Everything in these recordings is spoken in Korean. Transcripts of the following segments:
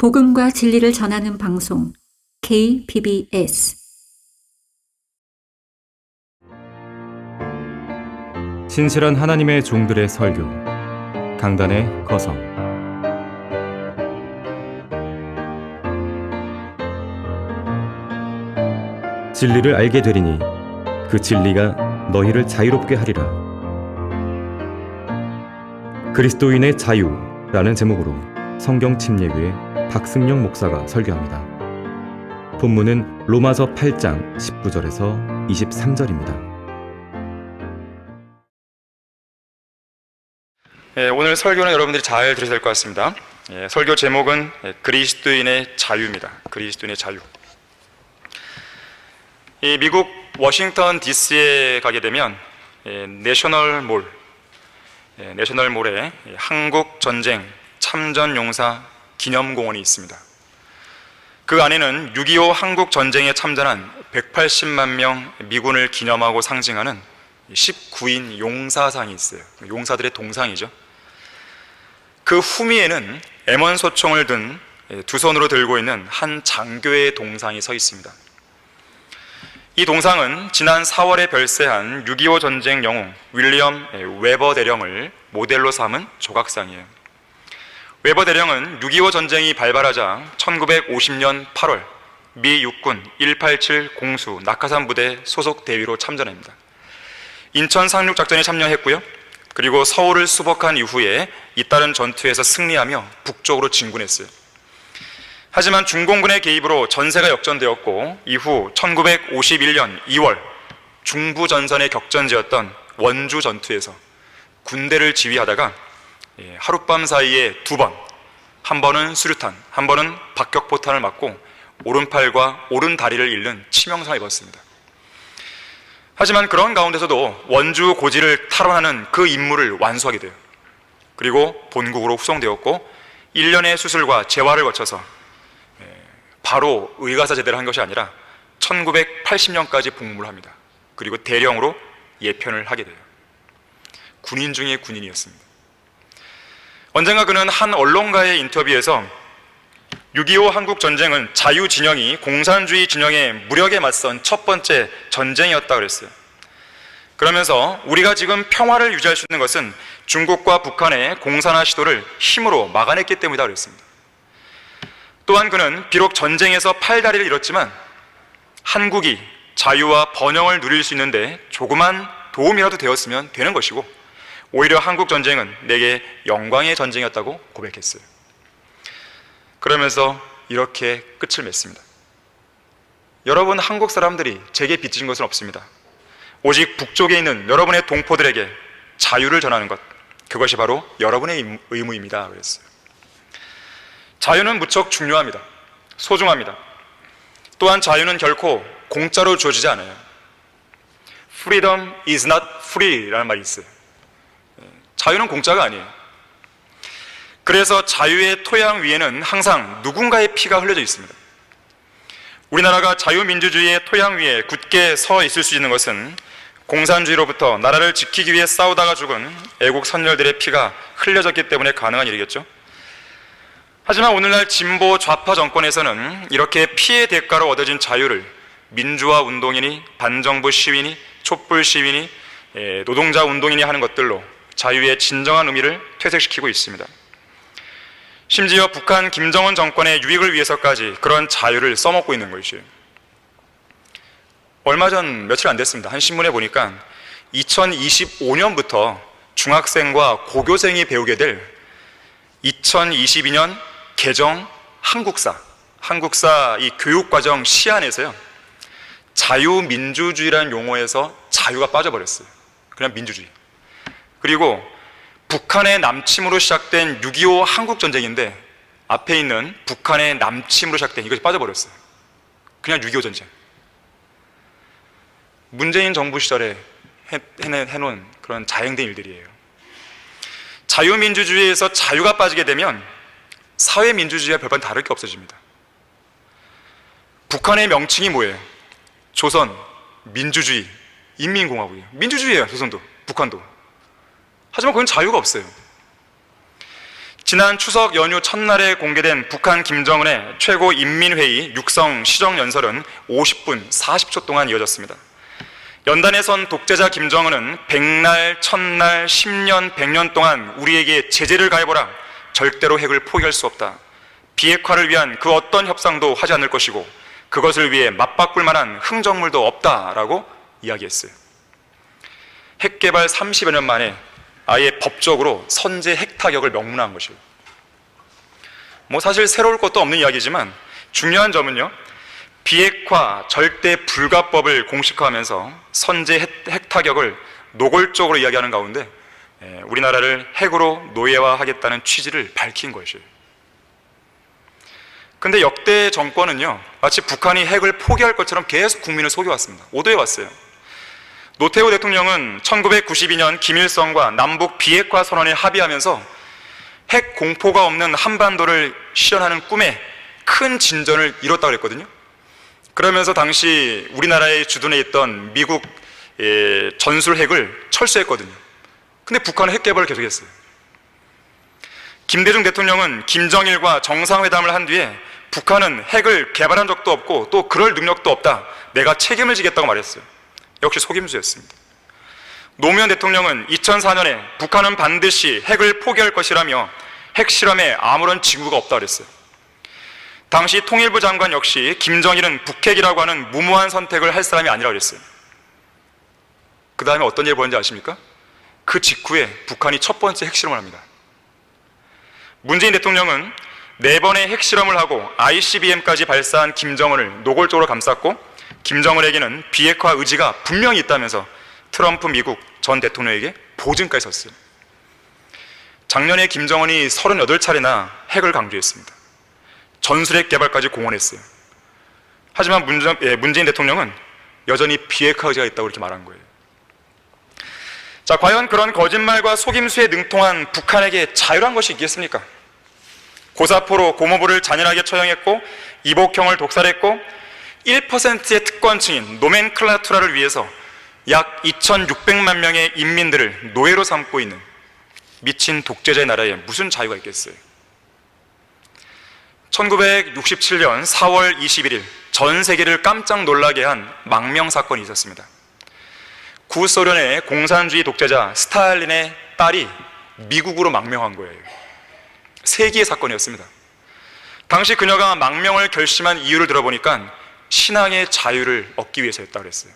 복음과 진리를 전하는 방송 KBS 신실한 하나님의 종들의 설교 강단의 거성. 진리를 알게 되리니 그 진리가 너희를 자유롭게 하리라. 그리스도인의 자유라는 제목으로 성경 침례교회 박승영 목사가 설교합니다. 본문은 로마서 8장 19절에서 23절입니다. 오늘 설교는 여러분들이 잘 들으셔야 될 것 같습니다. 설교 제목은 그리스도인의 자유입니다. 그리스도인의 자유. 이 미국 워싱턴 DC에 가게 되면 내셔널몰에 한국 전쟁 참전용사 기념공원이 있습니다. 그 안에는 6.25 한국 전쟁에 참전한 180만 명 미군을 기념하고 상징하는 19인 용사상이 있어요. 용사들의 동상이죠. 그 후미에는 M1 소총을 든 두 손으로 들고 있는 한 장교의 동상이 서 있습니다. 이 동상은 지난 4월에 별세한 6.25 전쟁 영웅 윌리엄 웨버 대령을 모델로 삼은 조각상이에요. 웨버 대령은 6.25 전쟁이 발발하자 1950년 8월 미 육군 187 공수 낙하산 부대 소속 대위로 참전합니다. 인천 상륙작전에 참여했고요. 그리고 서울을 수복한 이후에 잇따른 전투에서 승리하며 북쪽으로 진군했어요. 하지만 중공군의 개입으로 전세가 역전되었고 이후 1951년 2월 중부전선의 격전지였던 원주 전투에서 군대를 지휘하다가 하룻밤 사이에 두 번, 한 번은 수류탄, 한 번은 박격포탄을 맞고 오른팔과 오른다리를 잃는 치명상을 입었습니다. 하지만 그런 가운데서도 원주 고지를 탈환하는 그 임무를 완수하게 돼요. 그리고 본국으로 후송되었고 1년의 수술과 재활을 거쳐서 바로 의가사 제대를 한 것이 아니라 1980년까지 복무를 합니다. 그리고 대령으로 예편을 하게 돼요. 군인 중에 군인이었습니다. 언젠가 그는 한 언론가의 인터뷰에서 6.25 한국 전쟁은 자유 진영이 공산주의 진영의 무력에 맞선 첫 번째 전쟁이었다 그랬어요. 그러면서 우리가 지금 평화를 유지할 수 있는 것은 중국과 북한의 공산화 시도를 힘으로 막아냈기 때문이다 그랬습니다. 또한 그는 비록 전쟁에서 팔다리를 잃었지만 한국이 자유와 번영을 누릴 수 있는데 조그만 도움이라도 되었으면 되는 것이고 오히려 한국 전쟁은 내게 영광의 전쟁이었다고 고백했어요. 그러면서 이렇게 끝을 맺습니다. 여러분, 한국 사람들이 제게 빚진 것은 없습니다. 오직 북쪽에 있는 여러분의 동포들에게 자유를 전하는 것, 그것이 바로 여러분의 의무입니다 그랬어요. 자유는 무척 중요합니다. 소중합니다. 또한 자유는 결코 공짜로 주어지지 않아요. Freedom is not free 라는 말이 있어요. 자유는 공짜가 아니에요. 그래서 자유의 토양 위에는 항상 누군가의 피가 흘려져 있습니다. 우리나라가 자유민주주의의 토양 위에 굳게 서 있을 수 있는 것은 공산주의로부터 나라를 지키기 위해 싸우다가 죽은 애국 선열들의 피가 흘려졌기 때문에 가능한 일이겠죠. 하지만 오늘날 진보 좌파 정권에서는 이렇게 피의 대가로 얻어진 자유를 민주화 운동이니 반정부 시위니 촛불 시위니 노동자 운동이니 하는 것들로 자유의 진정한 의미를 퇴색시키고 있습니다. 심지어 북한 김정은 정권의 유익을 위해서까지 그런 자유를 써먹고 있는 것이에요. 얼마 전 며칠 안 됐습니다. 한 신문에 보니까 2025년부터 중학생과 고교생이 배우게 될 2022년 개정 한국사 이 교육과정 시안에서요, 자유민주주의라는 용어에서 자유가 빠져버렸어요. 그냥 민주주의. 그리고 북한의 남침으로 시작된 6.25 한국전쟁인데 앞에 있는 북한의 남침으로 시작된 이것이 빠져버렸어요. 그냥 6.25 전쟁. 문재인 정부 시절에 해놓은 그런 자행된 일들이에요. 자유민주주의에서 자유가 빠지게 되면 사회민주주의와 별반 다를 게 없어집니다. 북한의 명칭이 뭐예요? 조선, 민주주의, 인민공화국이에요. 민주주의예요. 조선도, 북한도. 하지만 그건 자유가 없어요. 지난 추석 연휴 첫날에 공개된 북한 김정은의 최고인민회의 육성 시정연설은 50분 40초 동안 이어졌습니다. 연단에 선 독재자 김정은은 100날, 1000날, 10년, 100년 동안 우리에게 제재를 가해보라. 절대로 핵을 포기할 수 없다. 비핵화를 위한 그 어떤 협상도 하지 않을 것이고 그것을 위해 맞바꿀 만한 흥정물도 없다라고 이야기했어요. 핵 개발 30여 년 만에 아예 법적으로 선제 핵 타격을 명문화한 것이에요. 사실 새로울 것도 없는 이야기지만 중요한 점은요, 비핵화 절대 불가법을 공식화하면서 선제 핵 타격을 노골적으로 이야기하는 가운데 우리나라를 핵으로 노예화하겠다는 취지를 밝힌 것이에요. 근데 역대 정권은요, 마치 북한이 핵을 포기할 것처럼 계속 국민을 속여왔습니다. 오도해왔어요. 노태우 대통령은 1992년 김일성과 남북 비핵화 선언에 합의하면서 핵 공포가 없는 한반도를 실현하는 꿈에 큰 진전을 이뤘다고 했거든요. 그러면서 당시 우리나라에 주둔해 있던 미국 전술 핵을 철수했거든요. 근데 북한은 핵 개발을 계속했어요. 김대중 대통령은 김정일과 정상회담을 한 뒤에 북한은 핵을 개발한 적도 없고 또 그럴 능력도 없다. 내가 책임을 지겠다고 말했어요. 역시 속임수였습니다. 노무현 대통령은 2004년에 북한은 반드시 핵을 포기할 것이라며 핵 실험에 아무런 징후가 없다고 그랬어요. 당시 통일부 장관 역시 김정일은 북핵이라고 하는 무모한 선택을 할 사람이 아니라고 그랬어요. 그 다음에 어떤 일이 벌어졌는지 아십니까? 그 직후에 북한이 첫 번째 핵실험을 합니다. 문재인 대통령은 4번의 핵실험을 하고 ICBM까지 발사한 김정은을 노골적으로 감쌌고 김정은에게는 비핵화 의지가 분명히 있다면서 트럼프 미국 전 대통령에게 보증까지 섰어요. 작년에 김정은이 38차례나 핵을 강조했습니다. 전술핵 개발까지 공언했어요. 하지만 문재인 대통령은 여전히 비핵화 의지가 있다고 이렇게 말한 거예요. 자, 과연 그런 거짓말과 속임수에 능통한 북한에게 자유란 것이 있겠습니까? 고사포로 고모부를 잔인하게 처형했고 이복형을 독살했고 1%의 특권층인 노멘클라투라를 위해서 약 2600만 명의 인민들을 노예로 삼고 있는 미친 독재자의 나라에 무슨 자유가 있겠어요? 1967년 4월 21일 전 세계를 깜짝 놀라게 한 망명 사건이 있었습니다. 구소련의 공산주의 독재자 스탈린의 딸이 미국으로 망명한 거예요. 세기의 사건이었습니다. 당시 그녀가 망명을 결심한 이유를 들어보니까 신앙의 자유를 얻기 위해서였다고 그랬어요.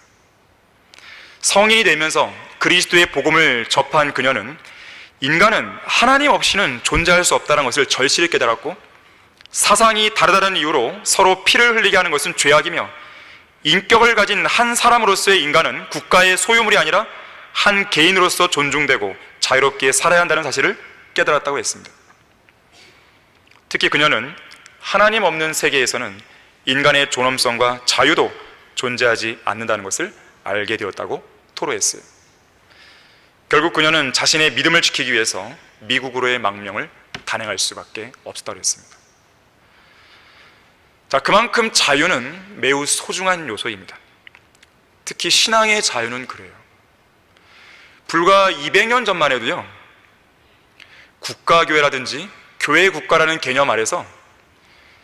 성인이 되면서 그리스도의 복음을 접한 그녀는 인간은 하나님 없이는 존재할 수 없다는 것을 절실히 깨달았고 사상이 다르다는 이유로 서로 피를 흘리게 하는 것은 죄악이며 인격을 가진 한 사람으로서의 인간은 국가의 소유물이 아니라 한 개인으로서 존중되고 자유롭게 살아야 한다는 사실을 깨달았다고 했습니다. 특히 그녀는 하나님 없는 세계에서는 인간의 존엄성과 자유도 존재하지 않는다는 것을 알게 되었다고 토로했어요. 결국 그녀는 자신의 믿음을 지키기 위해서 미국으로의 망명을 단행할 수밖에 없었다고 했습니다. 자, 그만큼 자유는 매우 소중한 요소입니다. 특히 신앙의 자유는 그래요. 불과 200년 전만 해도요, 국가교회라든지 교회 국가라는 개념 아래서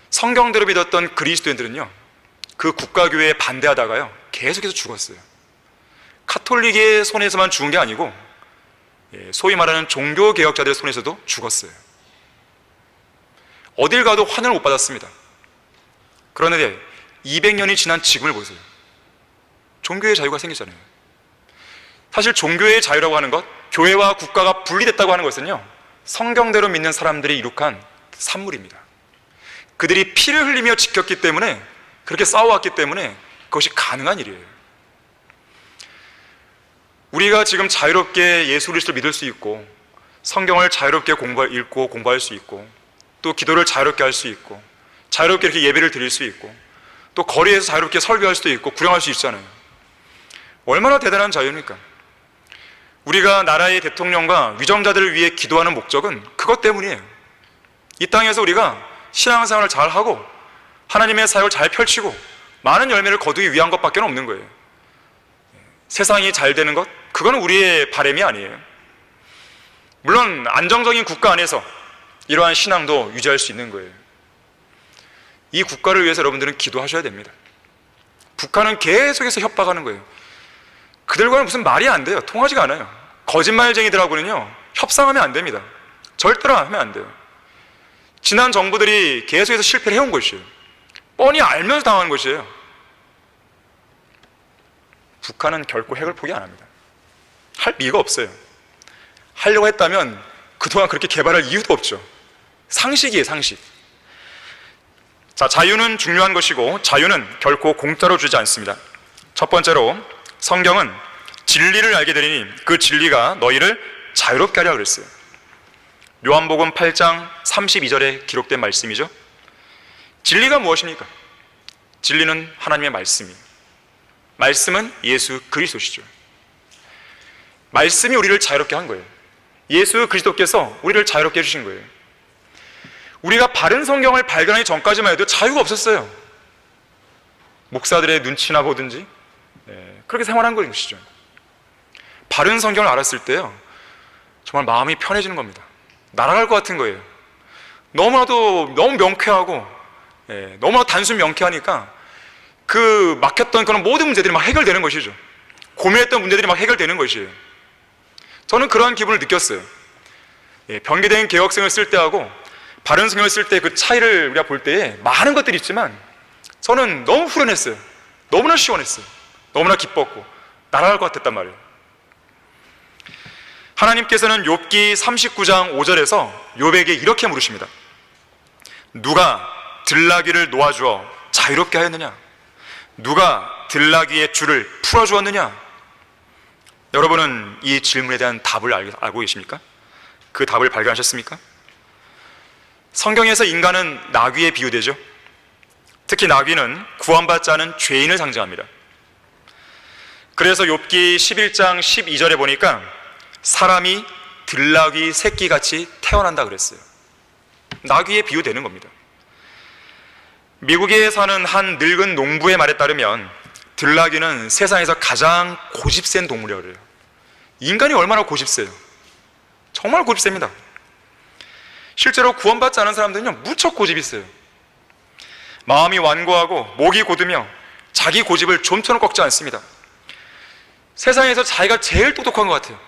성경대로 믿었던 그리스도인들은요, 그 국가교회에 반대하다가요 계속해서 죽었어요. 카톨릭의 손에서만 죽은 게 아니고 소위 말하는 종교개혁자들의 손에서도 죽었어요. 어딜 가도 환호를 못 받았습니다. 그런데 200년이 지난 지금을 보세요. 종교의 자유가 생겼잖아요. 사실 종교의 자유라고 하는 것, 교회와 국가가 분리됐다고 하는 것은요, 성경대로 믿는 사람들이 이룩한 산물입니다. 그들이 피를 흘리며 지켰기 때문에, 그렇게 싸워왔기 때문에 그것이 가능한 일이에요. 우리가 지금 자유롭게 예수 그리스도를 믿을 수 있고 성경을 자유롭게 읽고 공부할 수 있고 또 기도를 자유롭게 할 수 있고 자유롭게 이렇게 예배를 드릴 수 있고 또 거리에서 자유롭게 설교할 수도 있고 구경할 수 있잖아요. 얼마나 대단한 자유입니까? 우리가 나라의 대통령과 위정자들을 위해 기도하는 목적은 그것 때문이에요. 이 땅에서 우리가 신앙생활을 잘하고 하나님의 사역을 잘 펼치고 많은 열매를 거두기 위한 것밖에 없는 거예요. 세상이 잘 되는 것, 그건 우리의 바람이 아니에요. 물론 안정적인 국가 안에서 이러한 신앙도 유지할 수 있는 거예요. 이 국가를 위해서 여러분들은 기도하셔야 됩니다. 북한은 계속해서 협박하는 거예요. 그들과는 무슨 말이 안 돼요. 통하지가 않아요. 거짓말쟁이들하고는요, 협상하면 안 됩니다. 절대로 하면 안 돼요. 지난 정부들이 계속해서 실패를 해온 것이에요. 뻔히 알면서 당하는 것이에요. 북한은 결코 핵을 포기 안 합니다. 할 리가 없어요. 하려고 했다면 그동안 그렇게 개발할 이유도 없죠. 상식이에요, 상식. 자, 자유는 중요한 것이고 자유는 결코 공짜로 주지 않습니다. 첫 번째로 성경은 진리를 알게 되리니 그 진리가 너희를 자유롭게 하리라 그랬어요. 요한복음 8장 32절에 기록된 말씀이죠. 진리가 무엇입니까? 진리는 하나님의 말씀이에요. 말씀은 예수 그리스도시죠. 말씀이 우리를 자유롭게 한 거예요. 예수 그리스도께서 우리를 자유롭게 해주신 거예요. 우리가 바른 성경을 발견하기 전까지만 해도 자유가 없었어요. 목사들의 눈치나 보든지 그렇게 생활한 것이죠. 바른 성경을 알았을 때요, 정말 마음이 편해지는 겁니다. 날아갈 것 같은 거예요. 너무 명쾌하고 너무나 단순 명쾌하니까 그 막혔던 그런 모든 문제들이 막 해결되는 것이죠. 고민했던 문제들이 막 해결되는 것이에요. 저는 그러한 기분을 느꼈어요. 변개된 개혁성을 쓸 때하고 바른 성경을 쓸 때 그 차이를 우리가 볼 때에 많은 것들이 있지만 저는 너무 후련했어요. 너무나 시원했어요. 너무나 기뻤고 날아갈 것 같았단 말이에요. 하나님께서는 욥기 39장 5절에서 욥에게 이렇게 물으십니다. 누가 들나귀를 놓아주어 자유롭게 하였느냐? 누가 들나귀의 줄을 풀어주었느냐? 여러분은 이 질문에 대한 답을 알고 계십니까? 그 답을 발견하셨습니까? 성경에서 인간은 나귀에 비유되죠. 특히 나귀는 구원받지 않은 죄인을 상징합니다. 그래서 욥기 11장 12절에 보니까 사람이 들나귀 새끼같이 태어난다 그랬어요. 나귀에 비유되는 겁니다. 미국에 사는 한 늙은 농부의 말에 따르면 들나귀는 세상에서 가장 고집센 동물이라고 그래요. 인간이 얼마나 고집세요? 정말 고집셉니다. 실제로 구원받지 않은 사람들은요, 무척 고집이 있어요. 마음이 완고하고 목이 곧으며 자기 고집을 좀처럼 꺾지 않습니다. 세상에서 자기가 제일 똑똑한 것 같아요.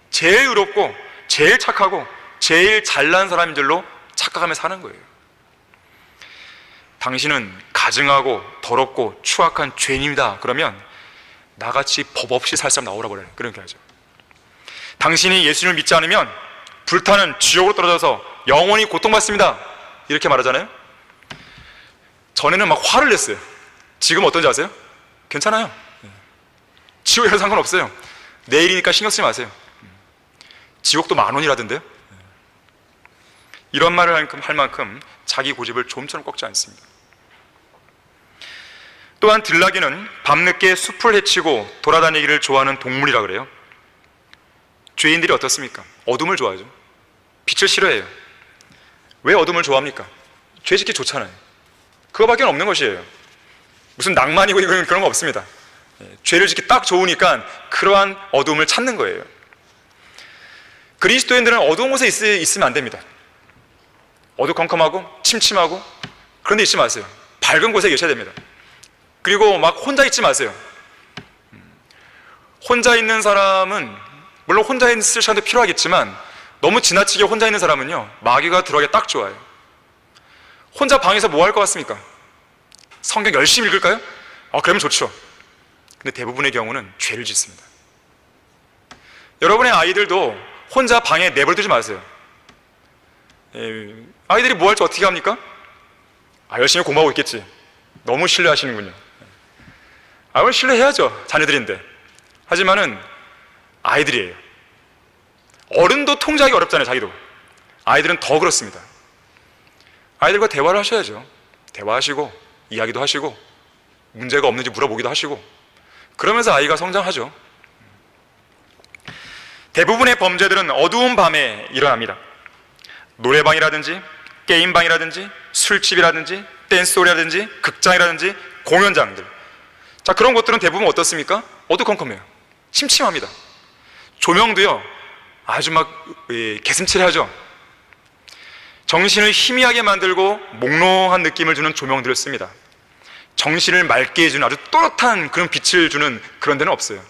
제일 의롭고 제일 착하고 제일 잘난 사람들로 착각하며 사는 거예요. 당신은 가증하고 더럽고 추악한 죄인입니다. 그러면 나같이 법 없이 살 사람 나오라고 그래요. 그렇게 하죠. 당신이 예수님을 믿지 않으면 불타는 지옥으로 떨어져서 영원히 고통받습니다. 이렇게 말하잖아요. 전에는 막 화를 냈어요. 지금 어떤지 아세요? 괜찮아요. 지옥이랑 상관없어요. 내일이니까 신경 쓰지 마세요. 지옥도 10,000원이라던데요. 이런 말을 할 만큼 자기 고집을 좀처럼 꺾지 않습니다. 또한 들나귀는 밤늦게 숲을 헤치고 돌아다니기를 좋아하는 동물이라 그래요. 죄인들이 어떻습니까? 어둠을 좋아하죠. 빛을 싫어해요. 왜 어둠을 좋아합니까? 죄 짓기 좋잖아요. 그거밖에 없는 것이에요. 무슨 낭만이고 그런 거 없습니다. 죄를 짓기 딱 좋으니까 그러한 어둠을 찾는 거예요. 그리스도인들은 어두운 곳에 있으면 안 됩니다. 어두컴컴하고 침침하고 그런 데 있지 마세요. 밝은 곳에 계셔야 됩니다. 그리고 막 혼자 있지 마세요. 혼자 있는 사람은 물론 혼자 있을 시간도 필요하겠지만 너무 지나치게 혼자 있는 사람은요, 마귀가 들어가기 딱 좋아요. 혼자 방에서 뭐 할 것 같습니까? 성경 열심히 읽을까요? 그러면 좋죠. 근데 대부분의 경우는 죄를 짓습니다. 여러분의 아이들도 혼자 방에 내버려두지 마세요. 아이들이 뭐 할지 어떻게 합니까? 열심히 공부하고 있겠지. 너무 신뢰하시는군요. 그럼 신뢰해야죠. 자녀들인데. 하지만은 아이들이에요. 어른도 통제하기 어렵잖아요, 자기도. 아이들은 더 그렇습니다. 아이들과 대화를 하셔야죠. 대화하시고 이야기도 하시고 문제가 없는지 물어보기도 하시고 그러면서 아이가 성장하죠. 대부분의 범죄들은 어두운 밤에 일어납니다. 노래방이라든지 게임방이라든지 술집이라든지 댄스홀이라든지 극장이라든지 공연장들, 자, 그런 것들은 대부분 어떻습니까? 어두컴컴해요. 침침합니다. 조명도요 아주 막 개슴츠레하죠. 정신을 희미하게 만들고 몽롱한 느낌을 주는 조명들을 씁니다. 정신을 맑게 해주는 아주 또렷한 그런 빛을 주는 그런 데는 없어요.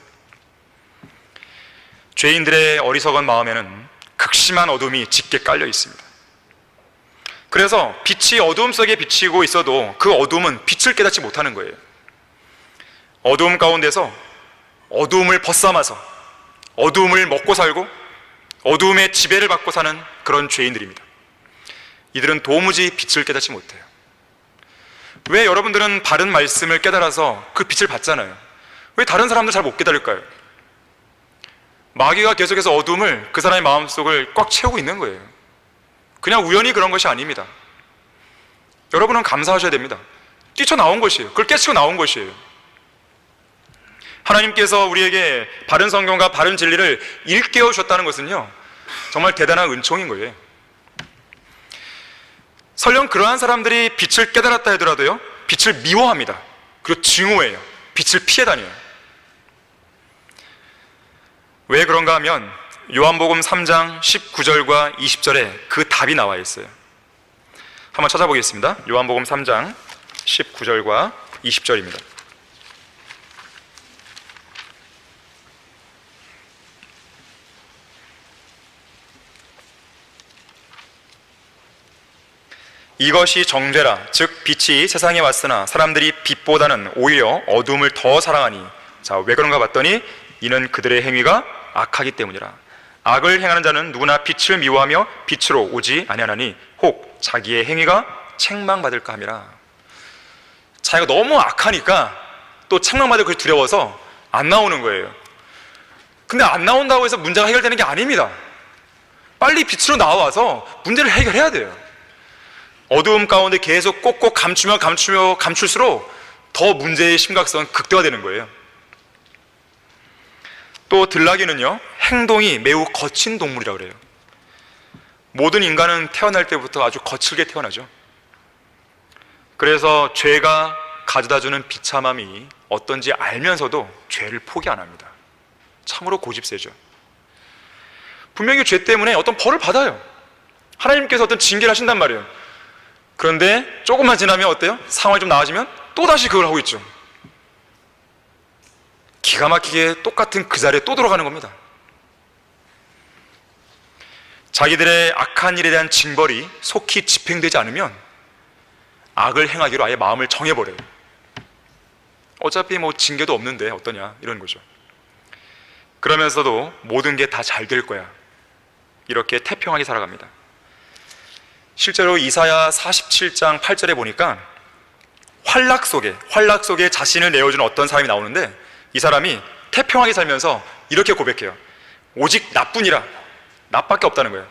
죄인들의 어리석은 마음에는 극심한 어둠이 짙게 깔려 있습니다. 그래서 빛이 어두움 속에 비치고 있어도 그 어둠은 빛을 깨닫지 못하는 거예요. 어두움 가운데서 어두움을 벗삼아서 어두움을 먹고 살고 어두움의 지배를 받고 사는 그런 죄인들입니다. 이들은 도무지 빛을 깨닫지 못해요. 왜 여러분들은 바른 말씀을 깨달아서 그 빛을 받잖아요? 왜 다른 사람들 잘 못 깨달을까요? 마귀가 계속해서 어둠을 그 사람의 마음속을 꽉 채우고 있는 거예요. 그냥 우연히 그런 것이 아닙니다. 여러분은 감사하셔야 됩니다. 뛰쳐나온 것이에요. 그걸 깨치고 나온 것이에요. 하나님께서 우리에게 바른 성경과 바른 진리를 일깨워 주셨다는 것은요, 정말 대단한 은총인 거예요. 설령 그러한 사람들이 빛을 깨달았다 하더라도요, 빛을 미워합니다. 그리고 증오해요. 빛을 피해 다녀요. 왜 그런가 하면 요한복음 3장 19절과 20절에 그 답이 나와 있어요. 한번 찾아보겠습니다. 요한복음 3장 19절과 20절입니다. 이것이 정죄라. 즉 빛이 세상에 왔으나 사람들이 빛보다는 오히려 어둠을 더 사랑하니. 자, 왜 그런가 봤더니 이는 그들의 행위가 악하기 때문이라. 악을 행하는 자는 누구나 빛을 미워하며 빛으로 오지 아니하나니 혹 자기의 행위가 책망받을까 함이라. 자기가 너무 악하니까 또 책망받을 것이 두려워서 안 나오는 거예요. 근데 안 나온다고 해서 문제가 해결되는 게 아닙니다. 빨리 빛으로 나와서 문제를 해결해야 돼요. 어두움 가운데 계속 꼭꼭 감출수록 더 문제의 심각성은 극대화되는 거예요. 또 들나귀는요, 행동이 매우 거친 동물이라고 그래요. 모든 인간은 태어날 때부터 아주 거칠게 태어나죠. 그래서 죄가 가져다주는 비참함이 어떤지 알면서도 죄를 포기 안 합니다. 참으로 고집세죠. 분명히 죄 때문에 어떤 벌을 받아요. 하나님께서 어떤 징계를 하신단 말이에요. 그런데 조금만 지나면 어때요? 상황이 좀 나아지면 또다시 그걸 하고 있죠. 기가 막히게 똑같은 그 자리에 또 들어가는 겁니다. 자기들의 악한 일에 대한 징벌이 속히 집행되지 않으면 악을 행하기로 아예 마음을 정해버려요. 어차피 뭐 징계도 없는데 어떠냐 이런 거죠. 그러면서도 모든 게 다 잘 될 거야, 이렇게 태평하게 살아갑니다. 실제로 이사야 47장 8절에 보니까 활락 속에 자신을 내어주는 어떤 사람이 나오는데, 이 사람이 태평하게 살면서 이렇게 고백해요. 오직 나뿐이라. 나밖에 없다는 거예요.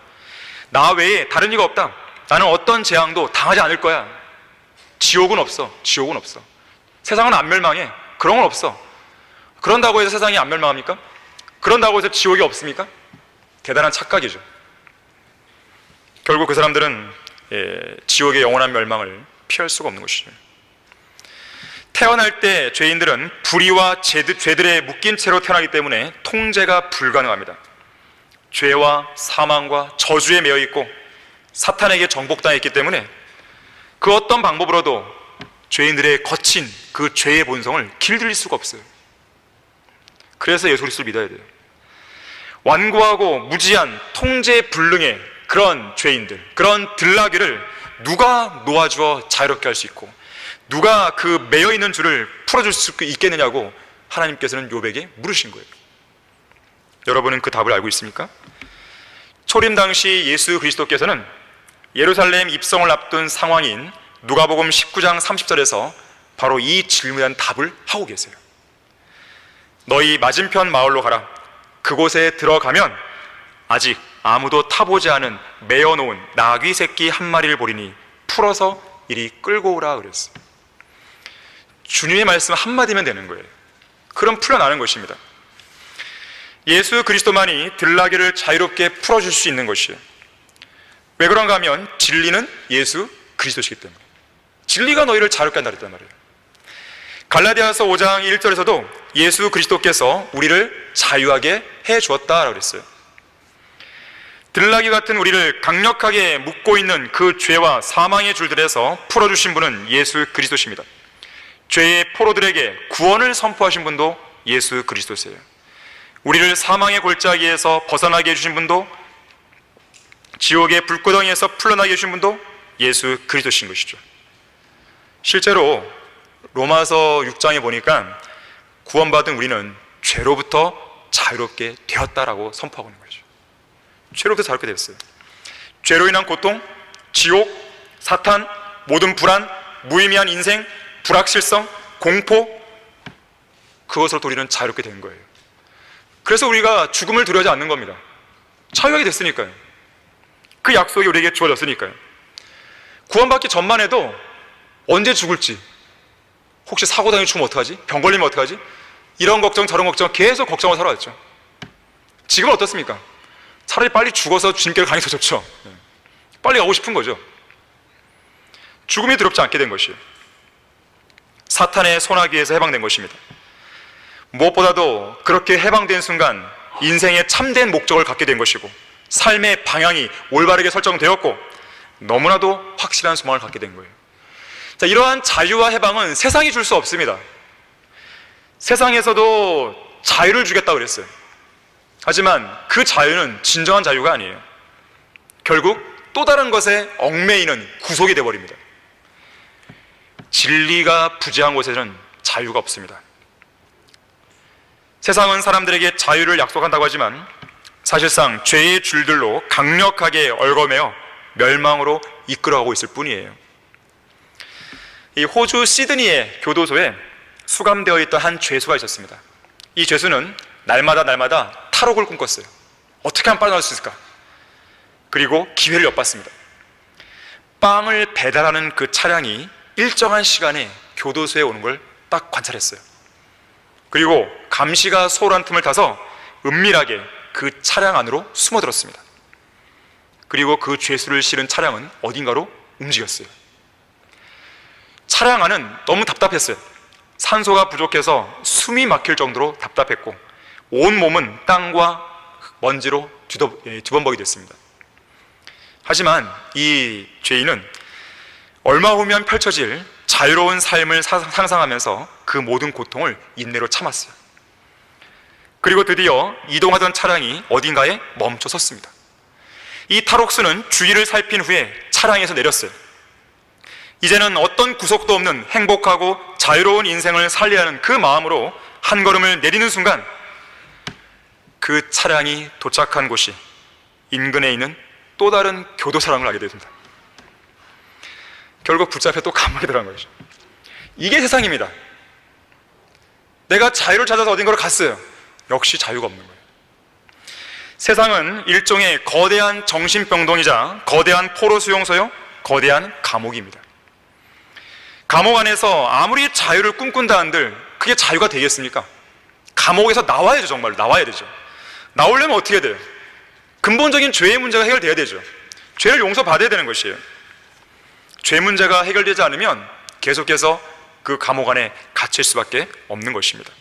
나 외에 다른 이가 없다. 나는 어떤 재앙도 당하지 않을 거야. 지옥은 없어. 세상은 안 멸망해. 그런 건 없어. 그런다고 해서 세상이 안 멸망합니까? 그런다고 해서 지옥이 없습니까? 대단한 착각이죠. 결국 그 사람들은 지옥의 영원한 멸망을 피할 수가 없는 것이죠. 태어날 때 죄인들은 불의와 죄들에 묶인 채로 태어나기 때문에 통제가 불가능합니다. 죄와 사망과 저주에 매여 있고 사탄에게 정복당해 있기 때문에 그 어떤 방법으로도 죄인들의 거친 그 죄의 본성을 길들일 수가 없어요. 그래서 예수 그리스도를 믿어야 돼요. 완고하고 무지한 통제 불능의 그런 죄인들, 그런 들나귀를 누가 놓아주어 자유롭게 할 수 있고 누가 그 매여있는 줄을 풀어줄 수 있겠느냐고 하나님께서는 욥에게 물으신 거예요. 여러분은 그 답을 알고 있습니까? 초림 당시 예수 그리스도께서는 예루살렘 입성을 앞둔 상황인 누가복음 19장 30절에서 바로 이 질문에 대한 답을 하고 계세요. 너희 맞은편 마을로 가라. 그곳에 들어가면 아직 아무도 타보지 않은 매어놓은 나귀 새끼 한 마리를 보리니 풀어서 이리 끌고 오라 그랬어요. 주님의 말씀 한마디면 되는 거예요. 그럼 풀려나는 것입니다. 예수 그리스도만이 들나귀를 자유롭게 풀어줄 수 있는 것이에요. 왜 그런가 하면 진리는 예수 그리스도시기 때문에. 진리가 너희를 자유롭게 한다 그랬단 말이에요. 갈라디아서 5장 1절에서도 예수 그리스도께서 우리를 자유하게 해 주었다라고 그랬어요. 들나귀 같은 우리를 강력하게 묶고 있는 그 죄와 사망의 줄들에서 풀어주신 분은 예수 그리스도십니다. 죄의 포로들에게 구원을 선포하신 분도 예수 그리스도세요. 우리를 사망의 골짜기에서 벗어나게 해주신 분도, 지옥의 불구덩이에서 풀려나게 해주신 분도 예수 그리스도신 것이죠. 실제로 로마서 6장에 보니까 구원받은 우리는 죄로부터 자유롭게 되었다라고 선포하고 있는 거죠. 죄로부터 자유롭게 되었어요. 죄로 인한 고통, 지옥, 사탄, 모든 불안, 무의미한 인생, 불확실성, 공포, 그것으로부터 우리는 자유롭게 된 거예요. 그래서 우리가 죽음을 두려워하지 않는 겁니다. 자유하게 됐으니까요. 그 약속이 우리에게 주어졌으니까요. 구원받기 전만 해도 언제 죽을지, 혹시 사고 당해 죽으면 어떡하지? 병 걸리면 어떡하지? 이런 걱정 저런 걱정 계속 걱정하고 살아왔죠. 지금은 어떻습니까? 차라리 빨리 죽어서 주님께로 가는 게 더 좋죠. 빨리 가고 싶은 거죠. 죽음이 두렵지 않게 된 것이에요. 사탄의 소나기에서 해방된 것입니다. 무엇보다도 그렇게 해방된 순간 인생의 참된 목적을 갖게 된 것이고, 삶의 방향이 올바르게 설정되었고, 너무나도 확실한 소망을 갖게 된 거예요. 자, 이러한 자유와 해방은 세상이 줄 수 없습니다. 세상에서도 자유를 주겠다고 그랬어요. 하지만 그 자유는 진정한 자유가 아니에요. 결국 또 다른 것에 얽매이는 구속이 되어버립니다. 진리가 부재한 곳에는 자유가 없습니다. 세상은 사람들에게 자유를 약속한다고 하지만 사실상 죄의 줄들로 강력하게 얽어매어 멸망으로 이끌어가고 있을 뿐이에요. 이 호주 시드니의 교도소에 수감되어 있던 한 죄수가 있었습니다. 이 죄수는 날마다 탈옥을 꿈꿨어요. 어떻게 하면 빠져나올 수 있을까? 그리고 기회를 엿봤습니다. 빵을 배달하는 그 차량이 일정한 시간에 교도소에 오는 걸 딱 관찰했어요. 그리고 감시가 소홀한 틈을 타서 은밀하게 그 차량 안으로 숨어들었습니다. 그리고 그 죄수를 실은 차량은 어딘가로 움직였어요. 차량 안은 너무 답답했어요. 산소가 부족해서 숨이 막힐 정도로 답답했고, 온 몸은 땅과 먼지로 뒤범벅이 됐습니다. 하지만 이 죄인은 얼마 후면 펼쳐질 자유로운 삶을 상상하면서 그 모든 고통을 인내로 참았어요. 그리고 드디어 이동하던 차량이 어딘가에 멈춰 섰습니다. 이 탈옥수는 주위를 살핀 후에 차량에서 내렸어요. 이제는 어떤 구속도 없는 행복하고 자유로운 인생을 살려야 하는 그 마음으로 한 걸음을 내리는 순간 그 차량이 도착한 곳이 인근에 있는 또 다른 교도소랑을 알게 됩니다. 결국 붙잡혀 또 감옥에 들어간 것이죠. 이게 세상입니다. 내가 자유를 찾아서 어딘가로 갔어요. 역시 자유가 없는 거예요. 세상은 일종의 거대한 정신병동이자 거대한 포로 수용소요, 거대한 감옥입니다. 감옥 안에서 아무리 자유를 꿈꾼다 한들 그게 자유가 되겠습니까? 감옥에서 나와야죠. 정말로 나와야 되죠. 나오려면 어떻게 돼요? 근본적인 죄의 문제가 해결돼야 되죠. 죄를 용서받아야 되는 것이에요. 죄 문제가 해결되지 않으면 계속해서 그 감옥 안에 갇힐 수밖에 없는 것입니다.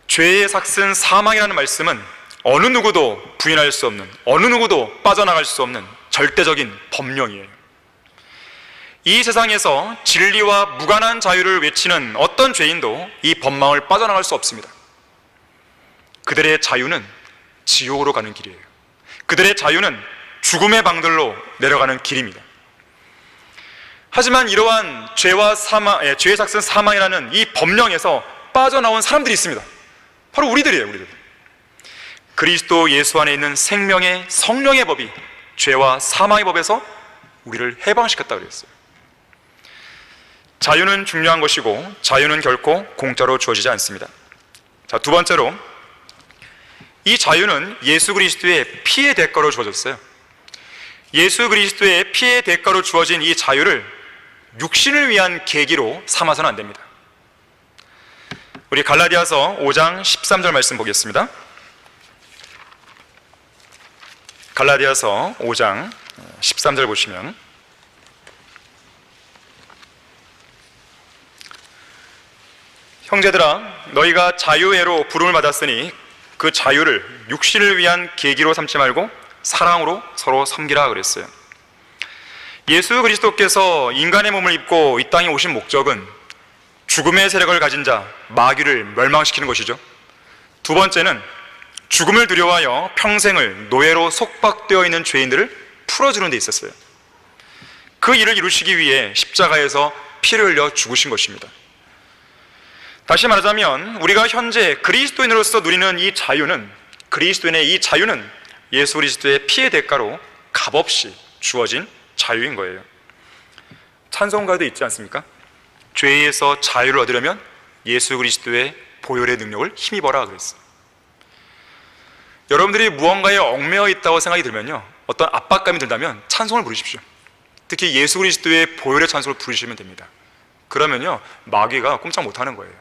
죄의 삭슨 사망이라는 말씀은 어느 누구도 부인할 수 없는, 어느 누구도 빠져나갈 수 없는 절대적인 법령이에요. 이 세상에서 진리와 무관한 자유를 외치는 어떤 죄인도 이 법망을 빠져나갈 수 없습니다. 그들의 자유는 지옥으로 가는 길이에요. 그들의 자유는 죽음의 방들로 내려가는 길입니다. 하지만 이러한 죄와 죄의 삭슨 사망이라는 이 법령에서 빠져나온 사람들이 있습니다. 바로 우리들이에요. 우리들. 그리스도 예수 안에 있는 생명의 성령의 법이 죄와 사망의 법에서 우리를 해방시켰다고 그랬어요. 자유는 중요한 것이고 자유는 결코 공짜로 주어지지 않습니다. 자, 두 번째로 이 자유는 예수 그리스도의 피의 대가로 주어졌어요. 예수 그리스도의 피의 대가로 주어진 이 자유를 육신을 위한 계기로 삼아서는 안 됩니다. 우리 갈라디아서 5장 13절 말씀 보겠습니다. 갈라디아서 5장 13절 보시면 형제들아 너희가 자유애로 부름을 받았으니 그 자유를 육신을 위한 계기로 삼지 말고 사랑으로 서로 섬기라 그랬어요. 예수 그리스도께서 인간의 몸을 입고 이 땅에 오신 목적은 죽음의 세력을 가진 자, 마귀를 멸망시키는 것이죠. 두 번째는 죽음을 두려워하여 평생을 노예로 속박되어 있는 죄인들을 풀어주는 데 있었어요. 그 일을 이루시기 위해 십자가에서 피를 흘려 죽으신 것입니다. 다시 말하자면 우리가 현재 그리스도인으로서 누리는 이 자유는, 그리스도인의 이 자유는 예수 그리스도의 피의 대가로 값없이 주어진 자유인 거예요. 찬송가도 있지 않습니까? 죄에서 자유를 얻으려면 예수 그리스도의 보혈의 능력을 힘입어라 그랬어요. 여러분들이 무언가에 얽매여 있다고 생각이 들면요, 어떤 압박감이 든다면 찬송을 부르십시오. 특히 예수 그리스도의 보혈의 찬송을 부르시면 됩니다. 그러면요, 마귀가 꼼짝 못하는 거예요.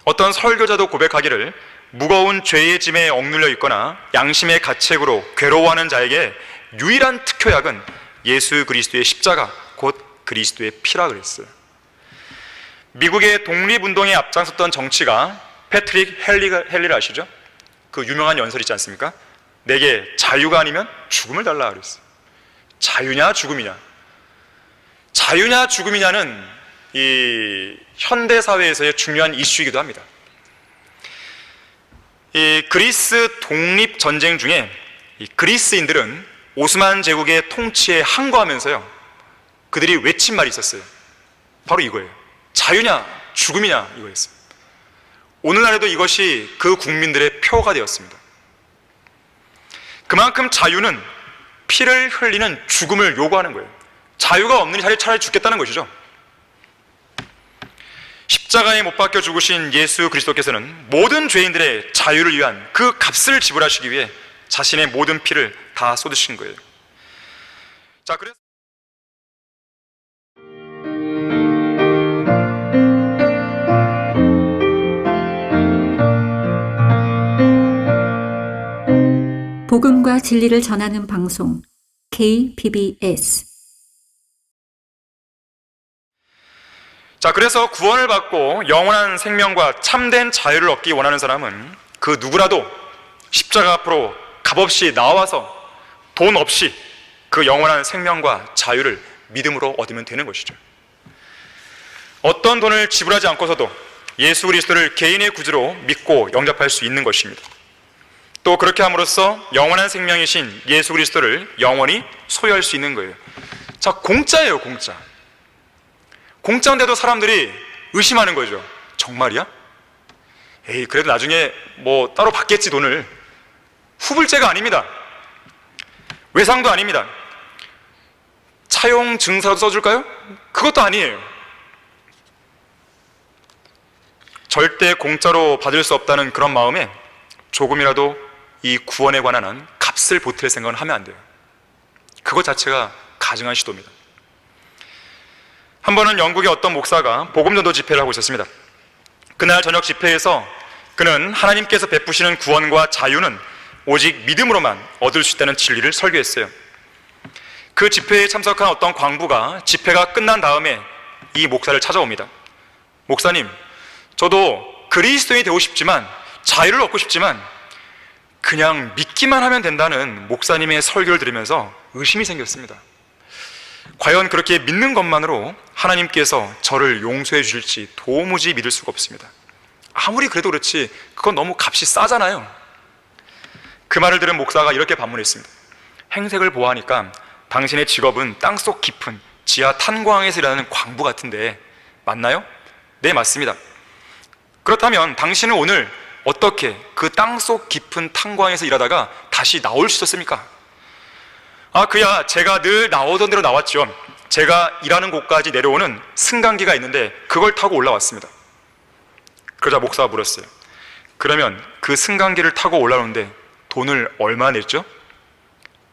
어떤 설교자도 고백하기를 무거운 죄의 짐에 억눌려 있거나 양심의 가책으로 괴로워하는 자에게 유일한 특효약은 예수 그리스도의 십자가, 곧 그리스도의 피라 그랬어요. 미국의 독립운동에 앞장섰던 정치가 패트릭 헨리를 아시죠? 그 유명한 연설 있지 않습니까? 내게 자유가 아니면 죽음을 달라 그랬어요. 자유냐 죽음이냐? 자유냐 죽음이냐는 이 현대 사회에서의 중요한 이슈이기도 합니다. 이 그리스 독립 전쟁 중에 이 그리스인들은 오스만 제국의 통치에 항거하면서요, 그들이 외친 말이 있었어요. 바로 이거예요. 자유냐 죽음이냐 이거였어요. 오늘날에도 이것이 그 국민들의 표가 되었습니다. 그만큼 자유는 피를 흘리는 죽음을 요구하는 거예요. 자유가 없는 이 차라리 죽겠다는 것이죠. 십자가에 못 박혀 죽으신 예수 그리스도께서는 모든 죄인들의 자유를 위한 그 값을 지불하시기 위해 자신의 모든 피를 다 쏟으신 거예요. 자, 그래서 복음과 진리를 전하는 방송 KBS. 자, 그래서 구원을 받고 영원한 생명과 참된 자유를 얻기 원하는 사람은 그 누구라도 십자가 앞으로 값없이 나와서 돈 없이 그 영원한 생명과 자유를 믿음으로 얻으면 되는 것이죠. 어떤 돈을 지불하지 않고서도 예수 그리스도를 개인의 구주로 믿고 영접할 수 있는 것입니다. 또 그렇게 함으로써 영원한 생명이신 예수 그리스도를 영원히 소유할 수 있는 거예요. 자, 공짜예요, 공짜. 공짜인데도 사람들이 의심하는 거죠. 정말이야? 에이, 그래도 나중에 뭐 따로 받겠지 돈을. 후불제가 아닙니다. 외상도 아닙니다. 차용 증서라도 써줄까요? 그것도 아니에요. 절대 공짜로 받을 수 없다는 그런 마음에 조금이라도 이 구원에 관한 한 값을 보탤 생각은 하면 안 돼요. 그것 자체가 가증한 시도입니다. 한 번은 영국의 어떤 목사가 복음전도 집회를 하고 있었습니다. 그날 저녁 집회에서 그는 하나님께서 베푸시는 구원과 자유는 오직 믿음으로만 얻을 수 있다는 진리를 설교했어요. 그 집회에 참석한 어떤 광부가 집회가 끝난 다음에 이 목사를 찾아옵니다. 목사님, 저도 그리스도인이 되고 싶지만, 자유를 얻고 싶지만 그냥 믿기만 하면 된다는 목사님의 설교를 들으면서 의심이 생겼습니다. 과연 그렇게 믿는 것만으로 하나님께서 저를 용서해 주실지 도무지 믿을 수가 없습니다. 아무리 그래도 그렇지 그건 너무 값이 싸잖아요. 그 말을 들은 목사가 이렇게 반문했습니다. 행색을 보아하니까 당신의 직업은 땅속 깊은 지하 탄광에서 일하는 광부 같은데 맞나요? 네, 맞습니다. 그렇다면 당신은 오늘 어떻게 그 땅속 깊은 탄광에서 일하다가 다시 나올 수 있었습니까? 아, 그야 제가 늘 나오던 대로 나왔죠. 제가 일하는 곳까지 내려오는 승강기가 있는데 그걸 타고 올라왔습니다. 그러자 목사가 물었어요. 그러면 그 승강기를 타고 올라오는데 돈을 얼마 냈죠?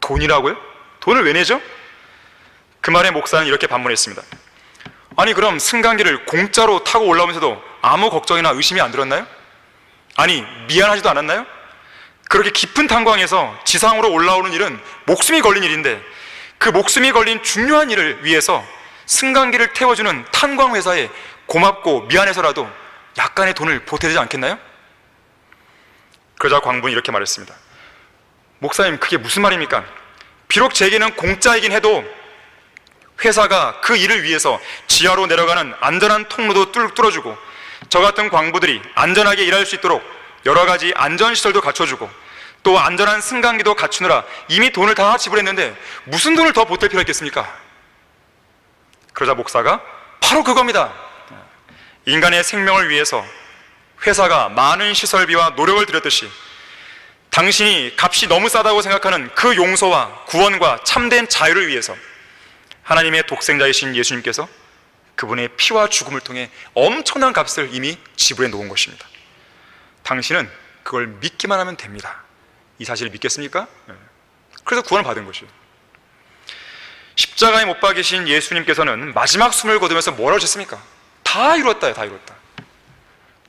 돈이라고요? 돈을 왜 내죠? 그 말에 목사는 이렇게 반문했습니다. 아니, 그럼 승강기를 공짜로 타고 올라오면서도 아무 걱정이나 의심이 안 들었나요? 아니, 미안하지도 않았나요? 그렇게 깊은 탄광에서 지상으로 올라오는 일은 목숨이 걸린 일인데 그 목숨이 걸린 중요한 일을 위해서 승강기를 태워주는 탄광회사에 고맙고 미안해서라도 약간의 돈을 보태되지 않겠나요? 그러자 광부는 이렇게 말했습니다. 목사님, 그게 무슨 말입니까? 비록 제게는 공짜이긴 해도 회사가 그 일을 위해서 지하로 내려가는 안전한 통로도 뚫어주고 저 같은 광부들이 안전하게 일할 수 있도록 여러 가지 안전시설도 갖춰주고 또 안전한 승강기도 갖추느라 이미 돈을 다 지불했는데 무슨 돈을 더 보탤 필요가 있겠습니까? 그러자 목사가 바로 그겁니다. 인간의 생명을 위해서 회사가 많은 시설비와 노력을 들였듯이 당신이 값이 너무 싸다고 생각하는 그 용서와 구원과 참된 자유를 위해서 하나님의 독생자이신 예수님께서 그분의 피와 죽음을 통해 엄청난 값을 이미 지불해 놓은 것입니다. 당신은 그걸 믿기만 하면 됩니다. 이 사실을 믿겠습니까? 그래서 구원을 받은 것이에요. 십자가에 못 박이신 예수님께서는 마지막 숨을 거두면서 뭐라고 하셨습니까? 다 이루었다, 다 이루었다.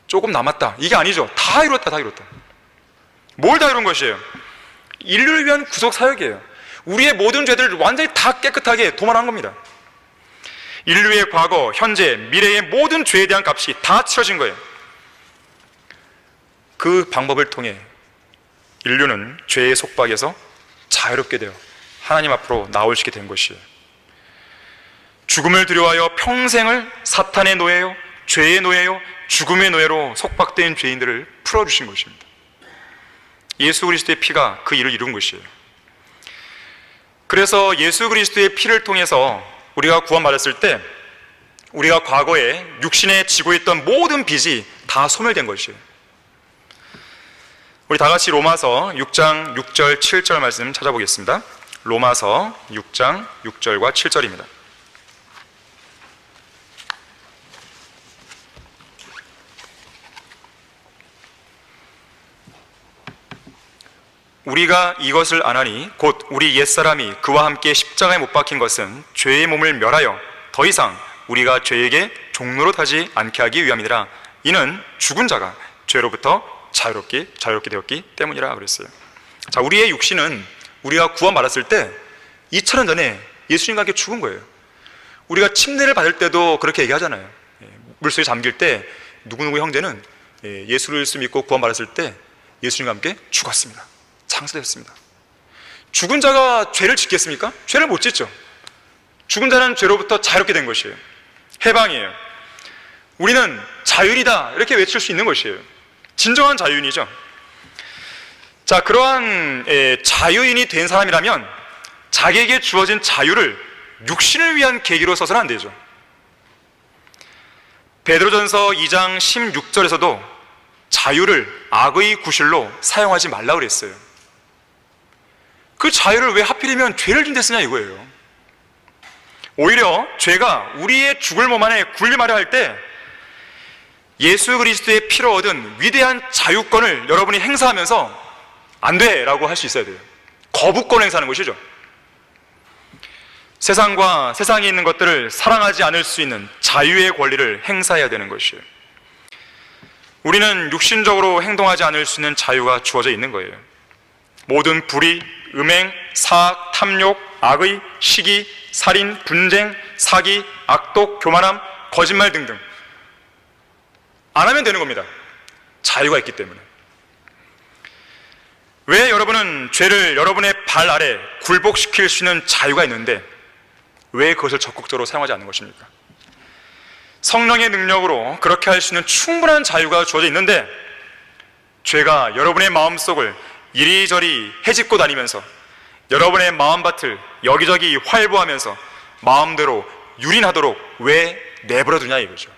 조금 남았다, 이게 아니죠. 다 이루었다, 다 이루었다. 뭘 다 이룬 것이에요? 인류를 위한 구속 사역이에요. 우리의 모든 죄들을 완전히 다 깨끗하게 도말한 겁니다. 인류의 과거, 현재, 미래의 모든 죄에 대한 값이 다 치러진 거예요. 그 방법을 통해 인류는 죄의 속박에서 자유롭게 되어 하나님 앞으로 나올 수 있게 된 것이에요. 죽음을 두려워하여 평생을 사탄의 노예요, 죄의 노예요, 죽음의 노예로 속박된 죄인들을 풀어주신 것입니다. 예수 그리스도의 피가 그 일을 이룬 것이에요. 그래서 예수 그리스도의 피를 통해서 우리가 구원받았을 때 우리가 과거에 육신에 지고 있던 모든 빚이 다 소멸된 것이에요. 우리 다 같이 로마서 6장 6절 7절 말씀 찾아보겠습니다. 로마서 6장 6절과 7절입니다. 우리가 이것을 아나니 곧 우리 옛사람이 그와 함께 십자가에 못 박힌 것은 죄의 몸을 멸하여 더 이상 우리가 죄에게 종노릇 하지 않게 하기 위함이니라. 이는 죽은 자가 죄로부터 자유롭게 되었기 때문이라 그랬어요. 자, 우리의 육신은 우리가 구원받았을 때 2000년 전에 예수님과 함께 죽은 거예요. 우리가 침례를 받을 때도 그렇게 얘기하잖아요. 물속에 잠길 때 누구누구 형제는 예수를 믿고 구원받았을 때 예수님과 함께 죽었습니다. 장사되었습니다. 죽은 자가 죄를 짓겠습니까? 죄를 못 짓죠. 죽은 자는 죄로부터 자유롭게 된 것이에요. 해방이에요. 우리는 자유이다 이렇게 외칠 수 있는 것이에요. 진정한 자유인이죠. 자, 그러한 자유인이 된 사람이라면 자기에게 주어진 자유를 육신을 위한 계기로 써서는 안 되죠. 베드로전서 2장 16절에서도 자유를 악의 구실로 사용하지 말라고 그랬어요. 그 자유를 왜 하필이면 죄를 짓는 데 쓰냐 이거예요. 오히려 죄가 우리의 죽을 몸 안에 군림하려 할 때 예수 그리스도의 피로 얻은 위대한 자유권을 여러분이 행사하면서 안 돼 라고 할 수 있어야 돼요. 거부권을 행사하는 것이죠. 세상과 세상에 있는 것들을 사랑하지 않을 수 있는 자유의 권리를 행사해야 되는 것이에요. 우리는 육신적으로 행동하지 않을 수 있는 자유가 주어져 있는 거예요. 모든 불의, 음행, 사악, 탐욕, 악의, 시기, 살인, 분쟁, 사기, 악독, 교만함, 거짓말 등등 안 하면 되는 겁니다. 자유가 있기 때문에. 왜 여러분은 죄를 여러분의 발 아래 굴복시킬 수 있는 자유가 있는데 왜 그것을 적극적으로 사용하지 않는 것입니까? 성령의 능력으로 그렇게 할 수 있는 충분한 자유가 주어져 있는데 죄가 여러분의 마음속을 이리저리 헤집고 다니면서 여러분의 마음밭을 여기저기 활보하면서 마음대로 유린하도록 왜 내버려 두냐 이거죠.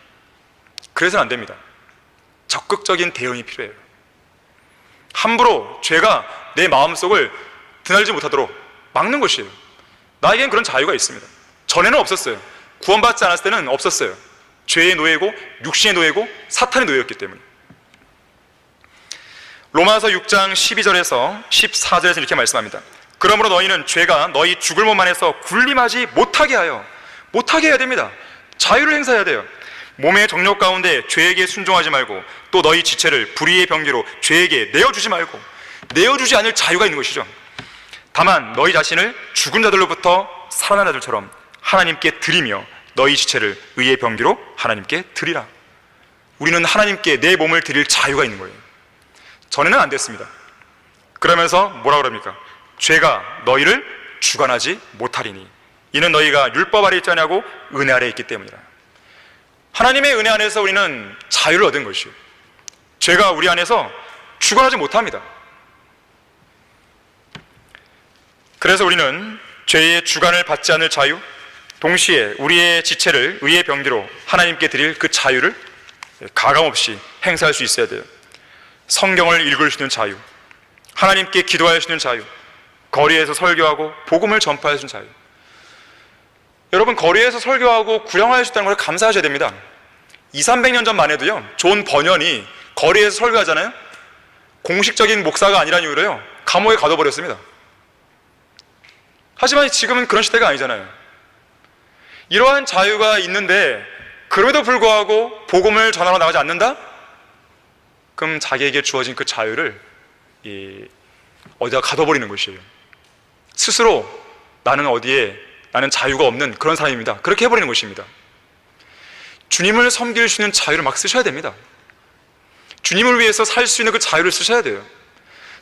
그래서는 안 됩니다. 적극적인 대응이 필요해요. 함부로 죄가 내 마음속을 드날지 못하도록 막는 것이에요. 나에겐 그런 자유가 있습니다. 전에는 없었어요. 구원받지 않았을 때는 없었어요. 죄의 노예고 육신의 노예고 사탄의 노예였기 때문에. 로마서 6장 12절에서 14절에서 이렇게 말씀합니다. 그러므로 너희는 죄가 너희 죽을 몸 안에서 군림하지 못하게 해야 됩니다. 자유를 행사해야 돼요. 몸의 정욕 가운데 죄에게 순종하지 말고 또 너희 지체를 불의의 병기로 죄에게 내어주지 말고, 내어주지 않을 자유가 있는 것이죠. 다만 너희 자신을 죽은 자들로부터 살아난 자들처럼 하나님께 드리며 너희 지체를 의의 병기로 하나님께 드리라. 우리는 하나님께 내 몸을 드릴 자유가 있는 거예요. 전에는 안 됐습니다. 그러면서 뭐라 그럽니까? 죄가 너희를 주관하지 못하리니 이는 너희가 율법 아래 있지 않냐고 은혜 아래 있기 때문이라. 하나님의 은혜 안에서 우리는 자유를 얻은 것이에요. 죄가 우리 안에서 주관하지 못합니다. 그래서 우리는 죄의 주관을 받지 않을 자유, 동시에 우리의 지체를 의의 병기로 하나님께 드릴 그 자유를 가감없이 행사할 수 있어야 돼요. 성경을 읽을 수 있는 자유, 하나님께 기도할 수 있는 자유, 거리에서 설교하고 복음을 전파할 수 있는 자유. 여러분, 거리에서 설교하고 구령할 수 있다는 걸 감사하셔야 됩니다. 200~300년 전만 해도요, 존 버년이 거리에서 설교하잖아요. 공식적인 목사가 아니라는 이유로요, 감옥에 가둬버렸습니다. 하지만 지금은 그런 시대가 아니잖아요. 이러한 자유가 있는데 그럼에도 불구하고 복음을 전하러 나가지 않는다? 그럼 자기에게 주어진 그 자유를 어디다 가둬버리는 것이에요. 스스로 나는 자유가 없는 그런 사람입니다, 그렇게 해버리는 것입니다. 주님을 섬길 수 있는 자유를 막 쓰셔야 됩니다. 주님을 위해서 살 수 있는 그 자유를 쓰셔야 돼요.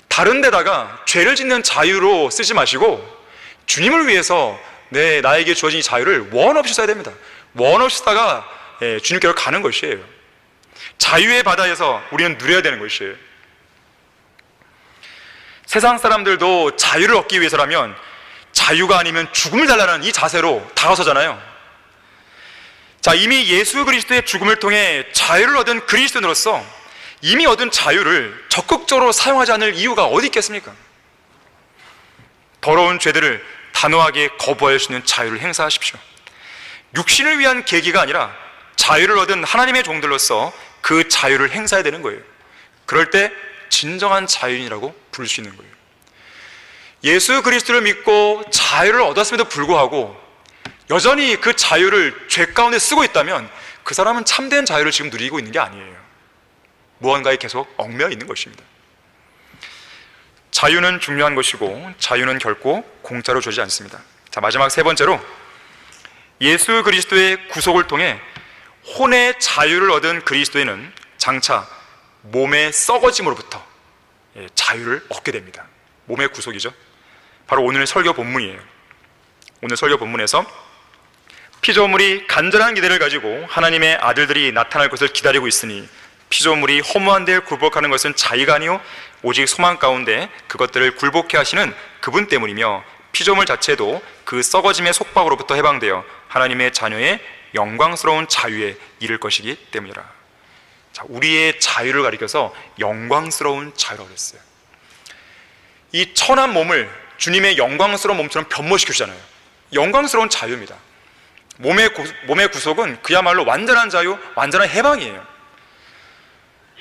다른 데다가 죄를 짓는 자유로 쓰지 마시고 주님을 위해서 나에게 주어진 이 자유를 원 없이 써야 됩니다. 원 없이 쓰다가 주님께로 가는 것이에요. 자유의 바다에서 우리는 누려야 되는 것이에요. 세상 사람들도 자유를 얻기 위해서라면 자유가 아니면 죽음을 달라는 이 자세로 다가서잖아요. 자, 이미 예수 그리스도의 죽음을 통해 자유를 얻은 그리스도인으로서 이미 얻은 자유를 적극적으로 사용하지 않을 이유가 어디 있겠습니까? 더러운 죄들을 단호하게 거부할 수 있는 자유를 행사하십시오. 육신을 위한 계기가 아니라 자유를 얻은 하나님의 종들로서 그 자유를 행사해야 되는 거예요. 그럴 때 진정한 자유인이라고 부를 수 있는 거예요. 예수 그리스도를 믿고 자유를 얻었음에도 불구하고 여전히 그 자유를 죄 가운데 쓰고 있다면 그 사람은 참된 자유를 지금 누리고 있는 게 아니에요. 무언가에 계속 얽매여 있는 것입니다. 자유는 중요한 것이고 자유는 결코 공짜로 주지 않습니다. 자, 마지막 세 번째로 예수 그리스도의 구속을 통해 혼의 자유를 얻은 그리스도인은 장차 몸의 썩어짐으로부터 자유를 얻게 됩니다. 몸의 구속이죠. 바로 오늘 설교 본문이에요. 오늘 설교 본문에서 피조물이 간절한 기대를 가지고 하나님의 아들들이 나타날 것을 기다리고 있으니 피조물이 허무한 데를 굴복하는 것은 자의가 아니요 오직 소망 가운데 그것들을 굴복해 하시는 그분 때문이며 피조물 자체도 그 썩어짐의 속박으로부터 해방되어 하나님의 자녀의 영광스러운 자유에 이를 것이기 때문이라. 자, 우리의 자유를 가리켜서 영광스러운 자유라고 했어요. 이 천한 몸을 주님의 영광스러운 몸처럼 변모시켜 주잖아요. 영광스러운 자유입니다. 몸의 구속은 그야말로 완전한 자유, 완전한 해방이에요.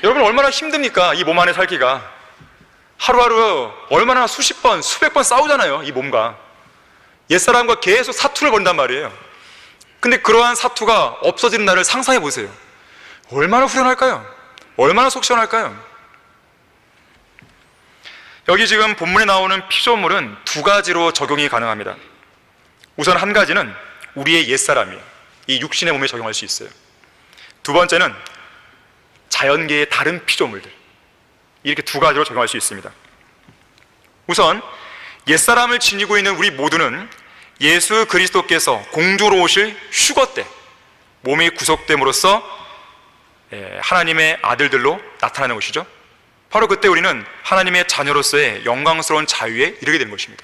여러분, 얼마나 힘듭니까? 이 몸 안에 살기가. 하루하루 얼마나 수십 번, 수백 번 싸우잖아요, 이 몸과. 옛사람과 계속 사투를 벌인단 말이에요. 근데 그러한 사투가 없어지는 날을 상상해 보세요. 얼마나 후련할까요? 얼마나 속 시원할까요? 여기 지금 본문에 나오는 피조물은 두 가지로 적용이 가능합니다. 우선 한 가지는 우리의 옛사람이에요. 이 육신의 몸에 적용할 수 있어요. 두 번째는 자연계의 다른 피조물들, 이렇게 두 가지로 적용할 수 있습니다. 우선 옛사람을 지니고 있는 우리 모두는 예수 그리스도께서 공주로 오실 휴거 때 몸이 구속됨으로써 하나님의 아들들로 나타나는 것이죠. 바로 그때 우리는 하나님의 자녀로서의 영광스러운 자유에 이르게 되는 것입니다.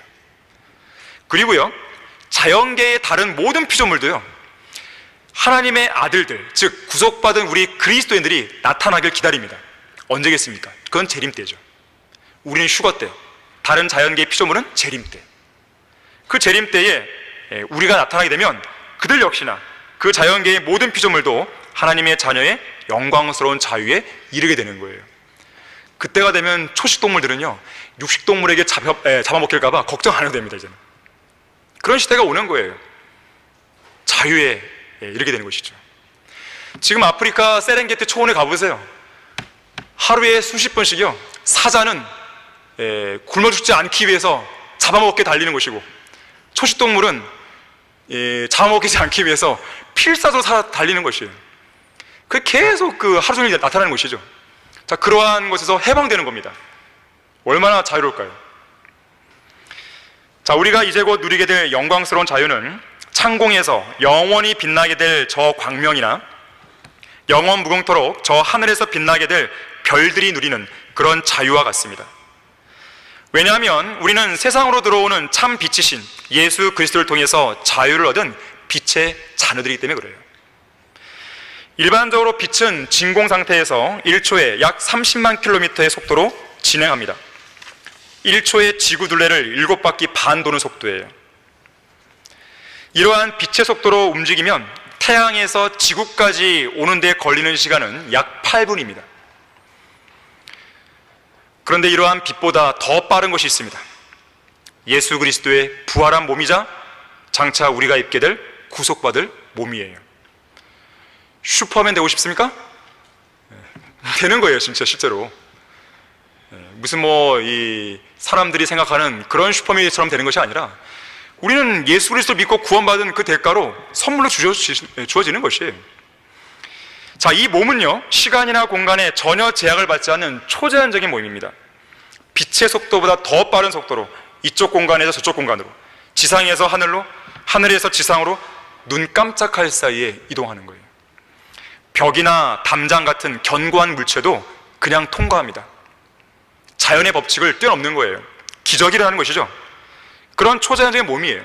그리고요, 자연계의 다른 모든 피조물도요, 하나님의 아들들, 즉 구속받은 우리 그리스도인들이 나타나길 기다립니다. 언제겠습니까? 그건 재림 때죠. 우리는 휴거 때, 다른 자연계의 피조물은 재림 때. 그 재림 때에 우리가 나타나게 되면 그들 역시나 그 자연계의 모든 피조물도 하나님의 자녀의 영광스러운 자유에 이르게 되는 거예요. 그때가 되면 초식동물들은요, 육식동물에게 잡아먹힐까 봐 걱정 안 해도 됩니다. 이제는 그런 시대가 오는 거예요. 자유에 이르게 되는 것이죠. 지금 아프리카 세렝게티 초원에 가보세요. 하루에 수십 번씩이요, 사자는 굶어 죽지 않기 위해서 잡아먹게 달리는 것이고, 초식동물은 잡아먹히지 않기 위해서 필사적으로 달리는 것이에요. 그 계속 그 하루 종일 나타나는 것이죠. 자, 그러한 것에서 해방되는 겁니다. 얼마나 자유로울까요? 자, 우리가 이제 곧 누리게 될 영광스러운 자유는 창공에서 영원히 빛나게 될 저 광명이나 영원 무궁토록 저 하늘에서 빛나게 될 별들이 누리는 그런 자유와 같습니다. 왜냐하면 우리는 세상으로 들어오는 참 빛이신 예수 그리스도를 통해서 자유를 얻은 빛의 자녀들이기 때문에 그래요. 일반적으로 빛은 진공 상태에서 1초에 약 30만 킬로미터의 속도로 진행합니다. 1초에 지구 둘레를 7바퀴 반 도는 속도예요. 이러한 빛의 속도로 움직이면 태양에서 지구까지 오는 데 걸리는 시간은 약 8분입니다. 그런데 이러한 빛보다 더 빠른 것이 있습니다. 예수 그리스도의 부활한 몸이자 장차 우리가 입게 될 구속받을 몸이에요. 슈퍼맨 되고 싶습니까? 되는 거예요, 진짜 실제로. 무슨 이 사람들이 생각하는 그런 슈퍼맨처럼 되는 것이 아니라 우리는 예수 그리스도를 믿고 구원받은 그 대가로 선물로 주어지는 것이에요. 자, 이 몸은요, 시간이나 공간에 전혀 제약을 받지 않는 초제한적인 몸입니다. 빛의 속도보다 더 빠른 속도로 이쪽 공간에서 저쪽 공간으로, 지상에서 하늘로, 하늘에서 지상으로 눈 깜짝할 사이에 이동하는 거예요. 벽이나 담장 같은 견고한 물체도 그냥 통과합니다. 자연의 법칙을 뛰어넘는 거예요. 기적이라는 것이죠. 그런 초자연적인 몸이에요.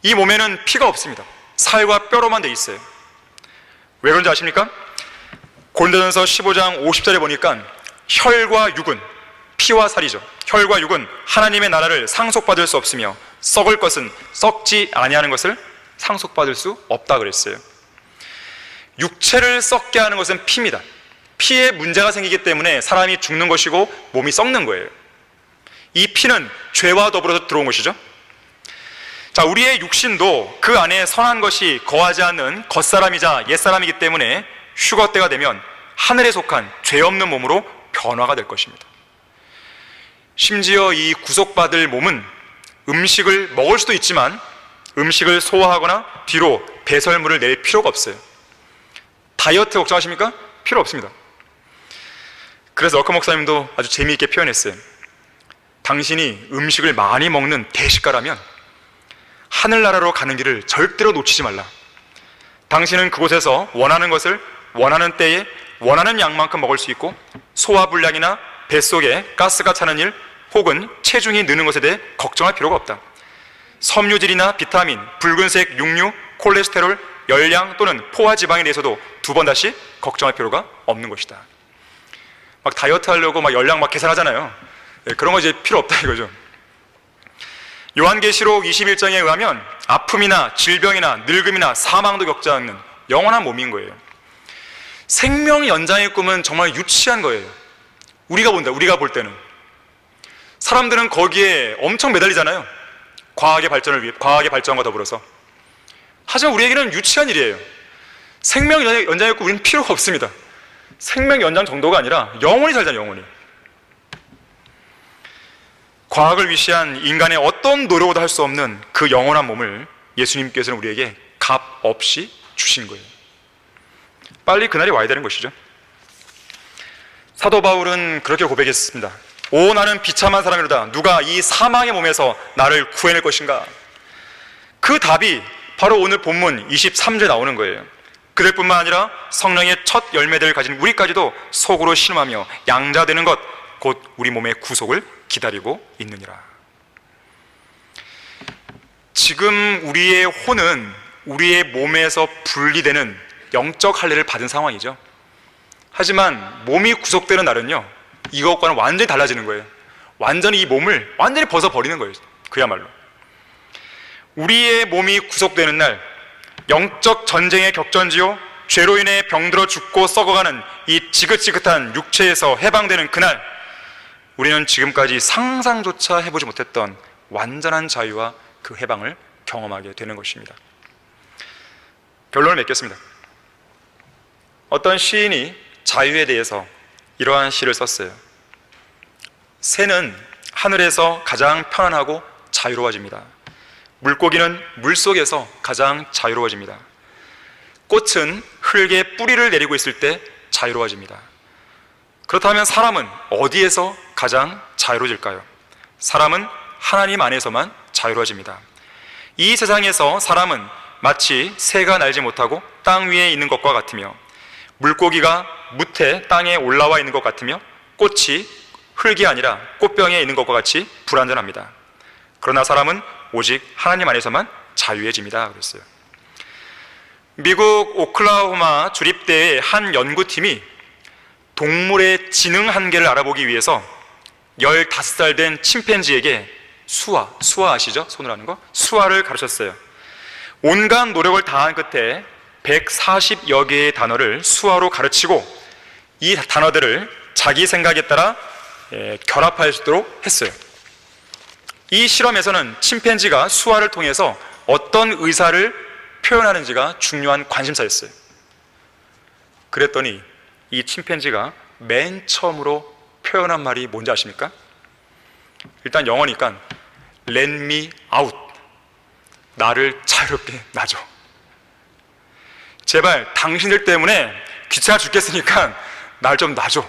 이 몸에는 피가 없습니다. 살과 뼈로만 돼 있어요. 왜 그런지 아십니까? 고린도전서 15장 50절에 보니까 혈과 육은, 피와 살이죠. 혈과 육은 하나님의 나라를 상속받을 수 없으며 썩을 것은 썩지 아니하는 것을 상속받을 수 없다 그랬어요. 육체를 썩게 하는 것은 피입니다. 피에 문제가 생기기 때문에 사람이 죽는 것이고 몸이 썩는 거예요. 이 피는 죄와 더불어서 들어온 것이죠. 자, 우리의 육신도 그 안에 선한 것이 거하지 않는 겉사람이자 옛사람이기 때문에 휴거 때가 되면 하늘에 속한 죄 없는 몸으로 변화가 될 것입니다. 심지어 이 구속받을 몸은 음식을 먹을 수도 있지만 음식을 소화하거나 뒤로 배설물을 낼 필요가 없어요. 다이어트 걱정하십니까? 필요 없습니다. 그래서 러커 목사님도 아주 재미있게 표현했어요. 당신이 음식을 많이 먹는 대식가라면 하늘나라로 가는 길을 절대로 놓치지 말라. 당신은 그곳에서 원하는 것을 원하는 때에 원하는 양만큼 먹을 수 있고 소화불량이나 뱃속에 가스가 차는 일 혹은 체중이 느는 것에 대해 걱정할 필요가 없다. 섬유질이나 비타민, 붉은색 육류, 콜레스테롤, 열량 또는 포화지방에 대해서도 두 번 다시 걱정할 필요가 없는 것이다. 막 다이어트 하려고 막 열량 막 계산하잖아요. 그런 거 이제 필요 없다 이거죠. 요한계시록 21장에 의하면 아픔이나 질병이나 늙음이나 사망도 겪지 않는 영원한 몸인 거예요. 생명 연장의 꿈은 정말 유치한 거예요. 우리가 볼 때는 사람들은 거기에 엄청 매달리잖아요. 과학의 발전과 더불어서. 하지만 우리에게는 유치한 일이에요. 생명 연장의 꿈 우리는 필요가 없습니다. 생명 연장 정도가 아니라 영원히 살잖아요. 영원히. 과학을 위시한 인간의 어떤 노력으로도 할 수 없는 그 영원한 몸을 예수님께서는 우리에게 값 없이 주신 거예요. 빨리 그날이 와야 되는 것이죠. 사도 바울은 그렇게 고백했습니다. 오, 나는 비참한 사람이로다. 누가 이 사망의 몸에서 나를 구해낼 것인가? 그 답이 바로 오늘 본문 23절에 나오는 거예요. 그들뿐만 아니라 성령의 첫 열매들을 가진 우리까지도 속으로 신음하며 양자되는 것, 곧 우리 몸의 구속을 기다리고 있느니라. 지금 우리의 혼은 우리의 몸에서 분리되는 영적 할례를 받은 상황이죠. 하지만 몸이 구속되는 날은요, 이것과는 완전히 달라지는 거예요. 완전히 이 몸을 완전히 벗어버리는 거예요. 그야말로 우리의 몸이 구속되는 날, 영적 전쟁의 격전지요, 죄로 인해 병들어 죽고 썩어가는 이 지긋지긋한 육체에서 해방되는 그날, 우리는 지금까지 상상조차 해보지 못했던 완전한 자유와 그 해방을 경험하게 되는 것입니다. 결론을 맺겠습니다. 어떤 시인이 자유에 대해서 이러한 시를 썼어요. 새는 하늘에서 가장 편안하고 자유로워집니다. 물고기는 물속에서 가장 자유로워집니다. 꽃은 흙에 뿌리를 내리고 있을 때 자유로워집니다. 그렇다면 사람은 어디에서 가장 자유로워질까요? 사람은 하나님 안에서만 자유로워집니다. 이 세상에서 사람은 마치 새가 날지 못하고 땅 위에 있는 것과 같으며 물고기가 무태 땅에 올라와 있는 것 같으며 꽃이 흙이 아니라 꽃병에 있는 것과 같이 불완전합니다. 그러나 사람은 오직 하나님 안에서만 자유해집니다. 그랬어요. 미국 오클라호마 주립대의 한 연구팀이 동물의 지능 한계를 알아보기 위해서 15살 된 침팬지에게 수화 아시죠? 손으로 하는 거? 수화를 가르쳤어요. 온갖 노력을 다한 끝에 140여 개의 단어를 수화로 가르치고 이 단어들을 자기 생각에 따라 결합할 수 있도록 했어요. 이 실험에서는 침팬지가 수화를 통해서 어떤 의사를 표현하는지가 중요한 관심사였어요. 그랬더니 이 침팬지가 맨 처음으로 표현한 말이 뭔지 아십니까? 일단 영어니까 Let me out. 나를 자유롭게 놔줘. 제발 당신들 때문에 귀찮아 죽겠으니까 날 좀 놔줘.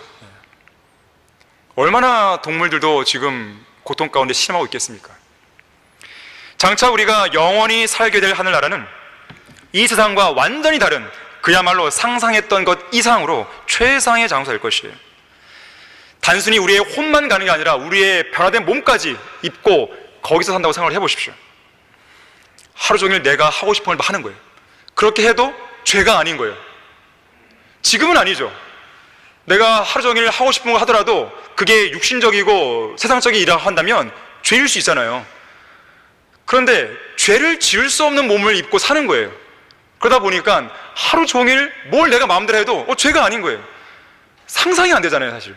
얼마나 동물들도 지금 고통 가운데 신음하고 있겠습니까? 장차 우리가 영원히 살게 될 하늘나라는 이 세상과 완전히 다른 그야말로 상상했던 것 이상으로 최상의 장소일 것이에요. 단순히 우리의 혼만 가는 게 아니라 우리의 변화된 몸까지 입고 거기서 산다고 생각을 해보십시오. 하루 종일 내가 하고 싶은 걸 하는 거예요. 그렇게 해도 죄가 아닌 거예요. 지금은 아니죠. 내가 하루 종일 하고 싶은 거 하더라도 그게 육신적이고 세상적인 일을 한다면 죄일 수 있잖아요. 그런데 죄를 지을 수 없는 몸을 입고 사는 거예요. 그러다 보니까 하루 종일 뭘 내가 마음대로 해도 죄가 아닌 거예요. 상상이 안 되잖아요, 사실.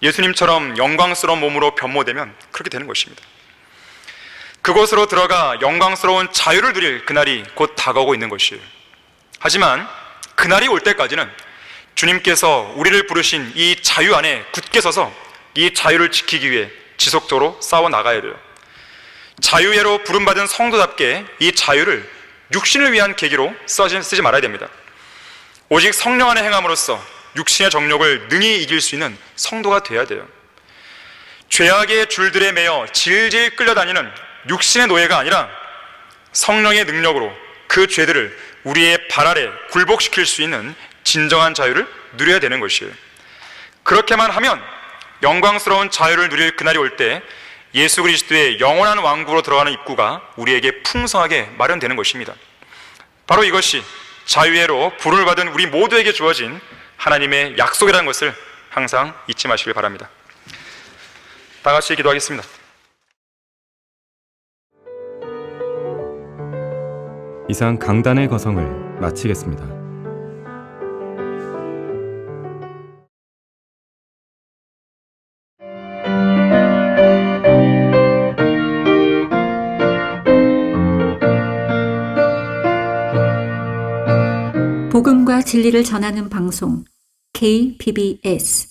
예수님처럼 영광스러운 몸으로 변모되면 그렇게 되는 것입니다. 그곳으로 들어가 영광스러운 자유를 누릴 그날이 곧 다가오고 있는 것이에요. 하지만 그날이 올 때까지는 주님께서 우리를 부르신 이 자유 안에 굳게 서서 이 자유를 지키기 위해 지속적으로 싸워 나가야 돼요. 자유예로 부름받은 성도답게 이 자유를 육신을 위한 계기로 쓰지 말아야 됩니다. 오직 성령 안에 행함으로써 육신의 정욕을 능히 이길 수 있는 성도가 되어야 돼요. 죄악의 줄들에 매여 질질 끌려다니는 육신의 노예가 아니라 성령의 능력으로 그 죄들을 우리의 발 아래 굴복시킬 수 있는 진정한 자유를 누려야 되는 것이에요. 그렇게만 하면 영광스러운 자유를 누릴 그날이 올 때 예수 그리스도의 영원한 왕국으로 들어가는 입구가 우리에게 풍성하게 마련되는 것입니다. 바로 이것이 자유예로 부름을 받은 우리 모두에게 주어진 하나님의 약속이라는 것을 항상 잊지 마시길 바랍니다. 다 같이 기도하겠습니다. 이상 강단의 거성을 마치겠습니다. 복음과 진리를 전하는 방송 KBS